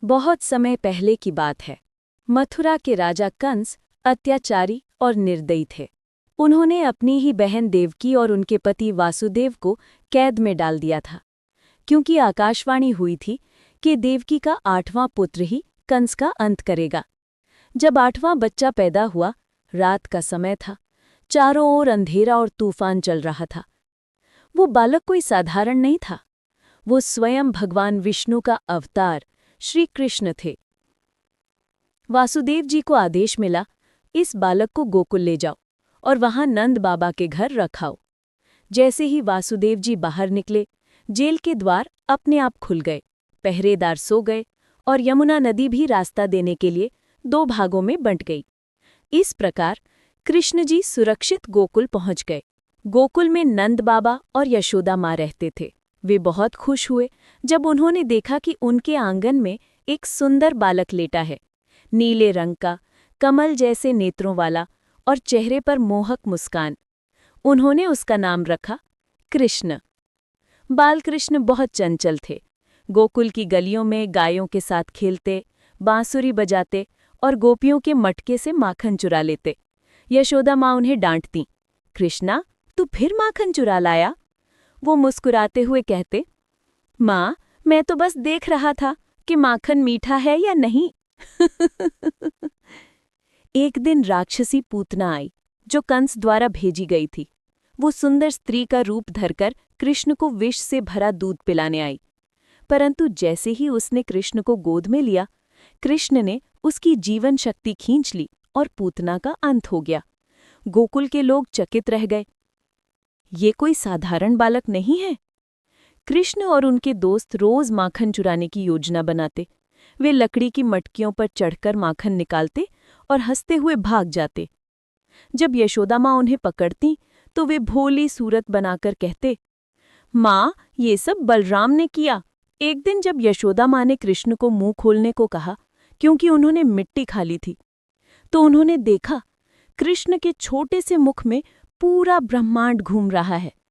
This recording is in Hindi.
बहुत समय पहले की बात है। मथुरा के राजा कंस अत्याचारी और निर्दयी थे। उन्होंने अपनी ही बहन देवकी और उनके पति वासुदेव को कैद में डाल दिया था, क्योंकि आकाशवाणी हुई थी कि देवकी का 8वां पुत्र ही कंस का अंत करेगा। जब 8वां बच्चा पैदा हुआ, रात का समय था, चारों ओर अंधेरा और तूफान चल रहा था। वो बालक कोई साधारण नहीं था, वो स्वयं भगवान विष्णु का अवतार श्री कृष्ण थे। वासुदेव जी को आदेश मिला, इस बालक को गोकुल ले जाओ और वहां नंद बाबा के घर रखाओ। जैसे ही वासुदेव जी बाहर निकले, जेल के द्वार अपने आप खुल गए, पहरेदार सो गए और यमुना नदी भी रास्ता देने के लिए 2 भागों में बंट गई। इस प्रकार कृष्ण जी सुरक्षित गोकुल पहुंच गए। गोकुल में नंद बाबा और यशोदा माँ रहते थे। वे बहुत खुश हुए जब उन्होंने देखा कि उनके आंगन में एक सुंदर बालक लेटा है, नीले रंग का, कमल जैसे नेत्रों वाला और चेहरे पर मोहक मुस्कान। उन्होंने उसका नाम रखा कृष्ण। बालकृष्ण बहुत चंचल थे। गोकुल की गलियों में गायों के साथ खेलते, बांसुरी बजाते और गोपियों के मटके से माखन चुरा लेते। यशोदा माँ उन्हें डांटती, कृष्णा, तू फिर माखन चुरा लाया? वो मुस्कुराते हुए कहते, माँ, मैं तो बस देख रहा था कि माखन मीठा है या नहीं। एक दिन राक्षसी पूतना आई, जो कंस द्वारा भेजी गई थी। वो सुंदर स्त्री का रूप धरकर कृष्ण को विष से भरा दूध पिलाने आई। परंतु जैसे ही उसने कृष्ण को गोद में लिया, कृष्ण ने उसकी जीवन शक्ति खींच ली और पूतना का अंत हो गया। गोकुल के लोग चकित रह गए। ये कोई साधारण बालक नहीं है। कृष्ण और उनके दोस्त रोज माखन चुराने की योजना बनाते। वे लकड़ी की मटकियों पर चढ़कर माखन निकालते और हंसते हुए भाग जाते। जब यशोदा माँ उन्हें पकड़ती तो वे भोली सूरत बनाकर कहते, माँ, ये सब बलराम ने किया। एक दिन जब यशोदा माँ ने कृष्ण को मुंह खोलने को कहा, क्योंकि उन्होंने मिट्टी खा ली थी, तो उन्होंने देखा कृष्ण के छोटे से मुख में पूरा ब्रह्मांड घूम रहा है।